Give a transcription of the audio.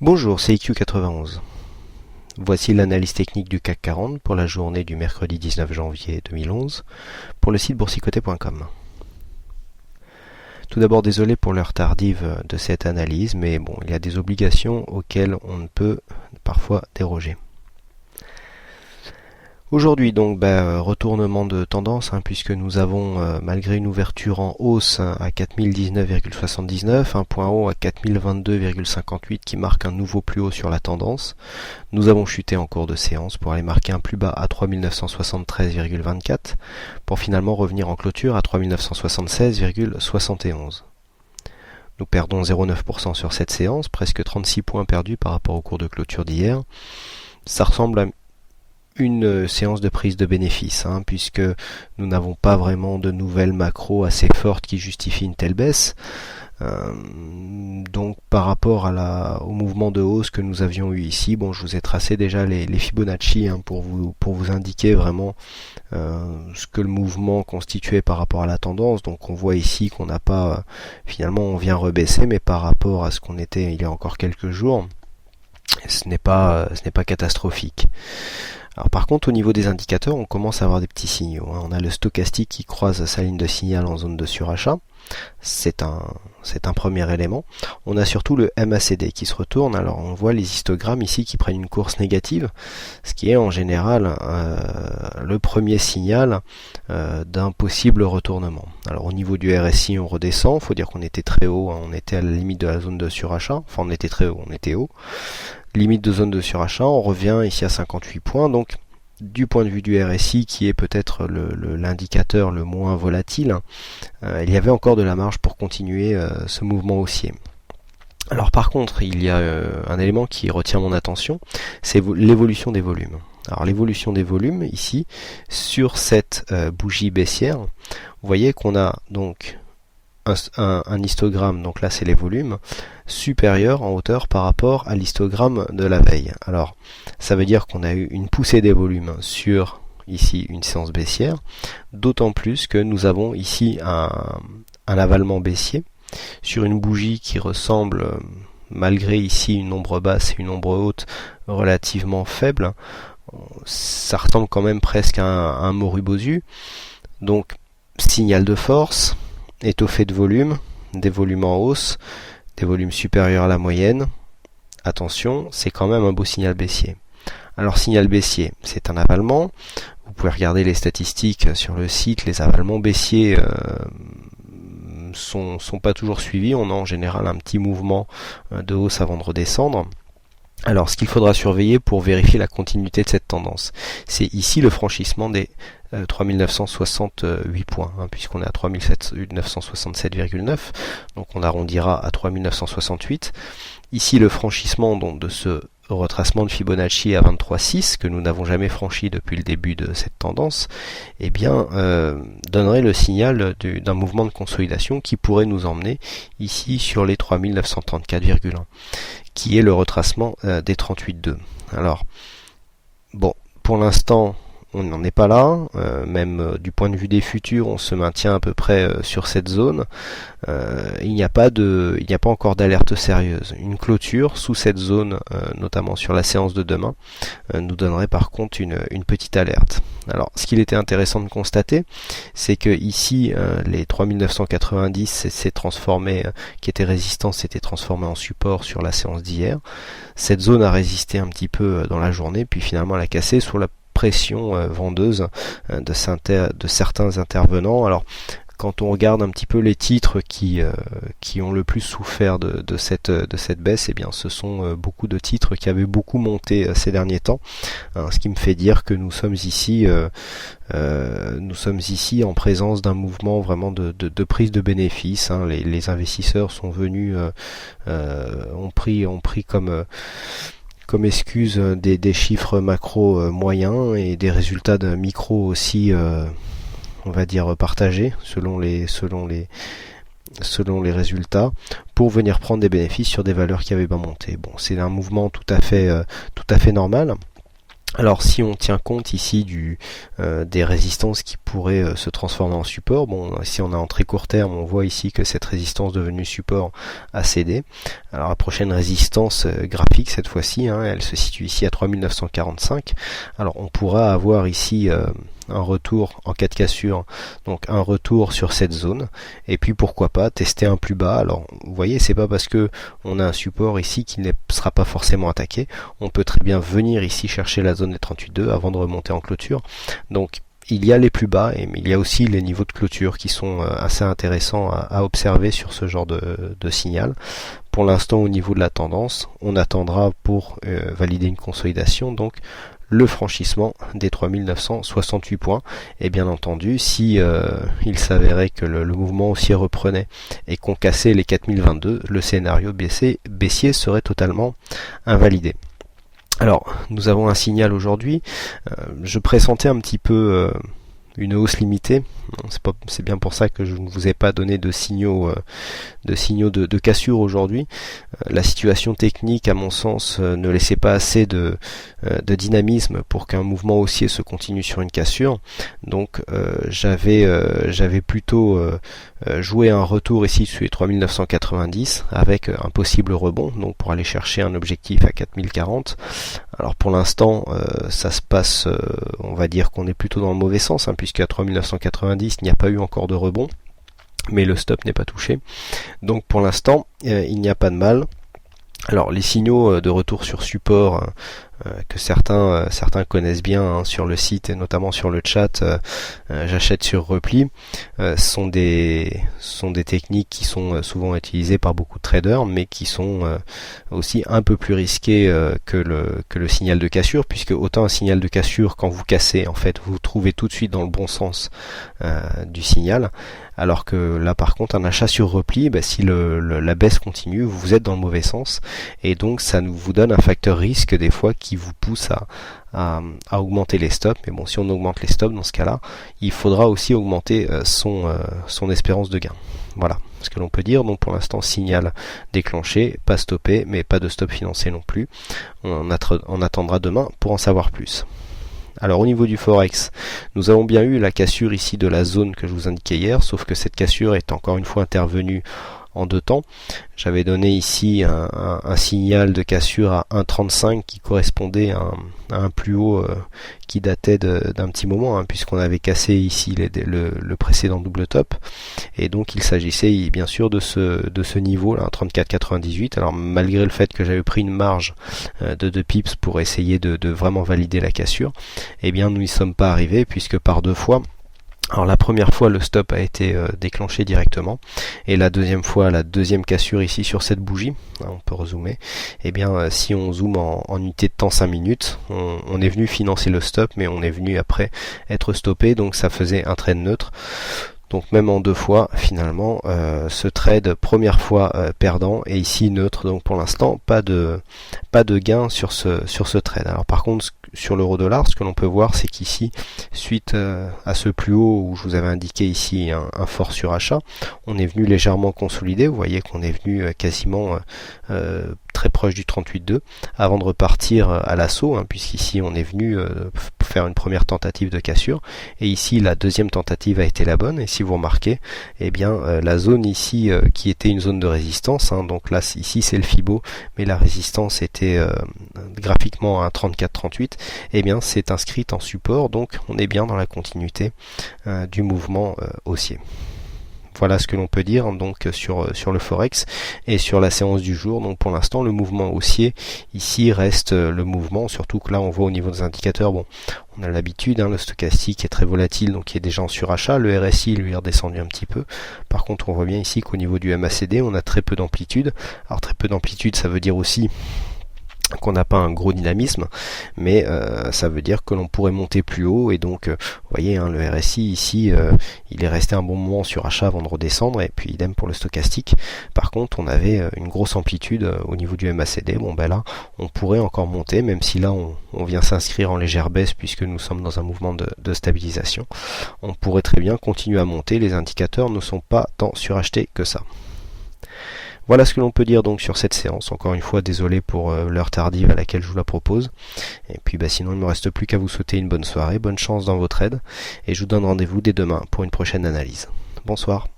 Bonjour, c'est IQ91. Voici l'analyse technique du CAC 40 pour la journée du mercredi 19 janvier 2011 pour le site boursicoté.com. Tout d'abord, désolé pour l'heure tardive de cette analyse, mais bon, il y a des obligations auxquelles on ne peut parfois déroger. Aujourd'hui donc retournement de tendance puisque nous avons malgré une ouverture en hausse à 4019,79, un point haut à 4022,58 qui marque un nouveau plus haut sur la tendance. Nous avons chuté en cours de séance pour aller marquer un plus bas à 3973,24 pour finalement revenir en clôture à 3976,71. Nous perdons 0,9% sur cette séance, presque 36 points perdus par rapport au cours de clôture d'hier. Ça ressemble à une séance de prise de bénéfice, puisque nous n'avons pas vraiment de nouvelles macros assez fortes qui justifient une telle baisse. Donc par rapport au mouvement de hausse que nous avions eu ici, je vous ai tracé déjà les Fibonacci pour vous indiquer vraiment ce que le mouvement constituait par rapport à la tendance. Donc on voit ici qu'on n'a pas, finalement on vient rebaisser, mais par rapport à ce qu'on était il y a encore quelques jours, ce n'est pas catastrophique. Alors par contre au niveau des indicateurs on commence à avoir des petits signaux. On a le stochastique qui croise sa ligne de signal en zone de surachat, c'est un premier élément. On a surtout le MACD qui se retourne, alors on voit les histogrammes ici qui prennent une course négative, ce qui est en général le premier signal d'un possible retournement. Alors au niveau du RSI on redescend, il faut dire qu'on était très haut, on était à la limite de la zone de surachat, enfin on était très haut, on était haut. Limite de zone de surachat, on revient ici à 58 points, donc du point de vue du RSI qui est peut-être l'indicateur le moins volatile, il y avait encore de la marge pour continuer ce mouvement haussier. Alors par contre, il y a un élément qui retient mon attention, c'est l'évolution des volumes. Alors l'évolution des volumes ici, sur cette bougie baissière, vous voyez qu'on a donc un histogramme, donc là c'est les volumes, supérieur en hauteur par rapport à l'histogramme de la veille. Alors ça veut dire qu'on a eu une poussée des volumes sur ici une séance baissière, d'autant plus que nous avons ici un avalement baissier sur une bougie qui ressemble, malgré ici une ombre basse et une ombre haute relativement faible, ça ressemble quand même presque à un Morubosu. Donc signal de force, étoffé de volume, des volumes en hausse, des volumes supérieurs à la moyenne. Attention, c'est quand même un beau signal baissier. Alors signal baissier, c'est un avalement. Vous pouvez regarder les statistiques sur le site, les avalements baissiers sont pas toujours suivis. On a en général un petit mouvement de hausse avant de redescendre. Alors ce qu'il faudra surveiller pour vérifier la continuité de cette tendance, c'est ici le franchissement des 3968 points, puisqu'on est à 3967,9, donc on arrondira à 3968. Ici le franchissement donc, de ce retracement de Fibonacci à 23,6 que nous n'avons jamais franchi depuis le début de cette tendance, donnerait le signal d'un mouvement de consolidation qui pourrait nous emmener ici sur les 3934,1, qui est le retracement des 38,2. Alors bon, pour l'instant on n'en est pas là, même du point de vue des futurs, on se maintient à peu près sur cette zone. Il n'y a pas encore d'alerte sérieuse. Une clôture sous cette zone, notamment sur la séance de demain, nous donnerait par contre une petite alerte. Alors, ce qu'il était intéressant de constater, c'est que ici, les 3990 s'est transformé, qui était résistant, s'était transformé en support sur la séance d'hier. Cette zone a résisté un petit peu dans la journée, puis finalement elle a cassé sous la pression vendeuse de certains intervenants. Alors quand on regarde un petit peu les titres qui ont le plus souffert de cette baisse, ce sont beaucoup de titres qui avaient beaucoup monté ces derniers temps, ce qui me fait dire que nous sommes ici en présence d'un mouvement vraiment de prise de bénéfices. Les investisseurs sont venus, ont pris comme excuse des chiffres macro moyens et des résultats de micro aussi, on va dire partagés selon les résultats, pour venir prendre des bénéfices sur des valeurs qui avaient pas monté. Bon, c'est un mouvement tout à fait normal. Alors si on tient compte ici des résistances qui pourraient se transformer en support, bon si on a en très court terme, on voit ici que cette résistance devenue support a cédé. Alors la prochaine résistance graphique cette fois-ci, elle se situe ici à 3945. Alors on pourra avoir ici un retour en cas de cassure, donc un retour sur cette zone, et puis pourquoi pas tester un plus bas. Alors vous voyez, c'est pas parce que on a un support ici qui ne sera pas forcément attaqué, on peut très bien venir ici chercher la zone des 38,2 avant de remonter en clôture. Donc il y a les plus bas, mais il y a aussi les niveaux de clôture qui sont assez intéressants à observer sur ce genre de signal. Pour l'instant, au niveau de la tendance, on attendra pour valider une consolidation, donc le franchissement des 3968 points. Et bien entendu, si il s'avérait que le mouvement haussier reprenait et qu'on cassait les 4022, le scénario baissier serait totalement invalidé. Alors, nous avons un signal aujourd'hui. Je pressentais un petit peu une hausse limitée. C'est bien pour ça que je ne vous ai pas donné de signaux de cassure aujourd'hui. La situation technique, à mon sens, ne laissait pas assez de dynamisme pour qu'un mouvement haussier se continue sur une cassure. Donc j'avais plutôt joué un retour ici sur les 3990 avec un possible rebond, donc pour aller chercher un objectif à 4040. Alors pour l'instant, ça se passe, on va dire qu'on est plutôt dans le mauvais sens, puisqu'à 3990, il n'y a pas eu encore de rebond, mais le stop n'est pas touché. Donc pour l'instant, il n'y a pas de mal. Alors les signaux de retour sur support que certains connaissent bien sur le site et notamment sur le chat, j'achète sur repli, sont des techniques qui sont souvent utilisées par beaucoup de traders, mais qui sont aussi un peu plus risquées que le signal de cassure, puisque autant un signal de cassure, quand vous cassez, en fait vous trouvez tout de suite dans le bon sens du signal, alors que là par contre un achat sur repli, si la baisse continue, vous êtes dans le mauvais sens, et donc ça vous donne un facteur risque des fois qui vous pousse à augmenter les stops. Mais bon, si on augmente les stops, dans ce cas-là, il faudra aussi augmenter son espérance de gain. Voilà ce que l'on peut dire. Donc pour l'instant, signal déclenché, pas stoppé, mais pas de stop financier non plus. On attendra demain pour en savoir plus. Alors au niveau du Forex, nous avons bien eu la cassure ici de la zone que je vous indiquais hier, sauf que cette cassure est encore une fois intervenue en deux temps. J'avais donné ici un signal de cassure à 1,35 qui correspondait à un plus haut qui datait d'un petit moment, puisqu'on avait cassé ici le précédent double top, et donc il s'agissait bien sûr de ce niveau là, 34,98. Alors malgré le fait que j'avais pris une marge de 2 pips pour essayer de vraiment valider la cassure, eh bien nous n'y sommes pas arrivés, puisque par deux fois, alors la première fois le stop a été déclenché directement, et la deuxième fois, la deuxième cassure ici sur cette bougie, on peut rezoomer, et bien si on zoome en unité de temps 5 minutes, on est venu financer le stop, mais on est venu après être stoppé, donc ça faisait un trade neutre. Donc même en deux fois, finalement, ce trade, première fois perdant, et ici neutre. Donc pour l'instant, pas de gain sur ce trade. Alors par contre, sur l'euro-dollar, ce que l'on peut voir, c'est qu'ici, suite à ce plus haut où je vous avais indiqué ici un fort surachat, on est venu légèrement consolider. Vous voyez qu'on est venu quasiment très proche du 38,2 avant de repartir à l'assaut, puisqu'ici on est venu faire une première tentative de cassure, et ici la deuxième tentative a été la bonne. Et si vous remarquez, eh bien la zone ici qui était une zone de résistance, donc là ici c'est le Fibo, mais la résistance était graphiquement à 34,38, eh bien c'est inscrite en support, donc on est bien dans la continuité du mouvement haussier. Voilà ce que l'on peut dire donc sur le Forex et sur la séance du jour. Donc pour l'instant le mouvement haussier ici reste le mouvement, surtout que là on voit au niveau des indicateurs, bon on a l'habitude, le stochastique est très volatile, donc il est déjà en surachat, le RSI lui est redescendu un petit peu. Par contre on voit bien ici qu'au niveau du MACD on a très peu d'amplitude. Alors très peu d'amplitude, ça veut dire aussi qu'on n'a pas un gros dynamisme, mais ça veut dire que l'on pourrait monter plus haut, et donc vous voyez le RSI ici il est resté un bon moment sur achat avant de redescendre, et puis idem pour le stochastique. Par contre on avait une grosse amplitude au niveau du MACD. Bon là on pourrait encore monter, même si là on vient s'inscrire en légère baisse puisque nous sommes dans un mouvement de stabilisation. On pourrait très bien continuer à monter, les indicateurs ne sont pas tant surachetés que ça. Voilà ce que l'on peut dire donc sur cette séance. Encore une fois, désolé pour l'heure tardive à laquelle je vous la propose. Et puis sinon, il ne me reste plus qu'à vous souhaiter une bonne soirée, bonne chance dans votre aide, et je vous donne rendez-vous dès demain pour une prochaine analyse. Bonsoir.